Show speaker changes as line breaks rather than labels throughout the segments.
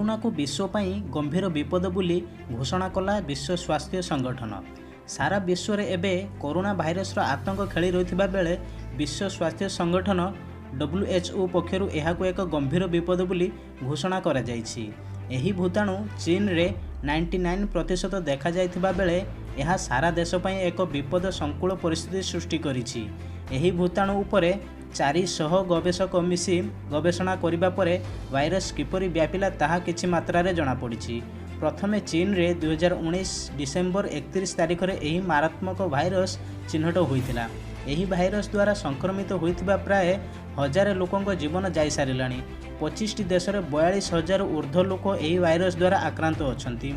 Corona को विश्व पर गंभीर विपद बोली घोषणा कला विश्व स्वास्थ्य संगठन। सारा विश्व रे एबे कोरोना भाइरस आतंक खेली रही बेले विश्व स्वास्थ्य संगठन WHO पक्षरु एहाको एक गंभीर विपद बोली घोषणा करा जायछि। एही भूताणु चीन रे 99% देखा जायथिबा बेले यह सारा देश पई एक विपद संकुल परिस्थिति सृष्टि करिछि। एही भूताणु उपरे 400 गवेषक मिसी गवेषणा करिबा परे भाइरस किपरि व्यापिला ताहा किछि मात्रा रे जणा पड़िछि। प्रथमे चीन रे 2019 डिसेम्बर 31 तारिख रे एही मारात्मक भाइरस चिन्हट होइतिला। एही भाइरस द्वारा संक्रमित होइतिबा प्राय 1000 लोकंक जीवन जाई सारिलाणी। 25 देश रे 42,000 ऊर्ध्व लोक एही भाइरस द्वारा आक्रांत अछंती।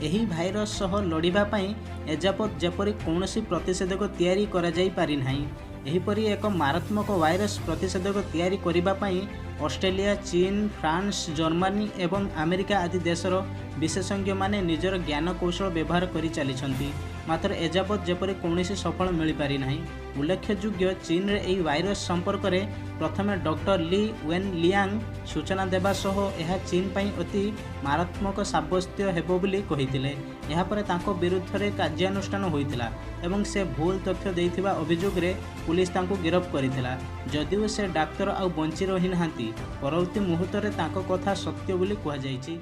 एही भाइरस सह लड़िबा पई एजापत जेपरि कोनोसी प्रतिषेधक तैयारी करा जाई पारि नाही। एहीपरि एक मारात्मक भाइरस प्रतिषेधक तैयारी करिबा पई ऑस्ट्रेलिया, चीन, फ्रांस, जर्मनी एवं अमेरिका आदि देशर विशेषज्ञ माने निजर ज्ञान कौशल व्यवहार करि चलिछंती, मात्र एजापत जेपरि कोनोसी सफल मिल पारि नाही। उल्लेखयोग्य चीन रे एही भाइरस संपर्क रे प्रथमे डॉक्टर ली वेनलियांग सूचना देबा सह एहा चीन पई अति मारात्मक साब्यस्त हेबो बोली कहिथिले। एहा परे तांको विरुद्ध रे कार्यानुष्ठान होइतिला एवं से भूल तथ्य देइथिबा अभियोग रे पुलिस तांको गिरफ्त करिथिला। जदिও से डाक्तर आ बंची रहि नाहांती, परवर्ती मुहूर्त रे तांको कथा सत्य बोली कुहा जायछि।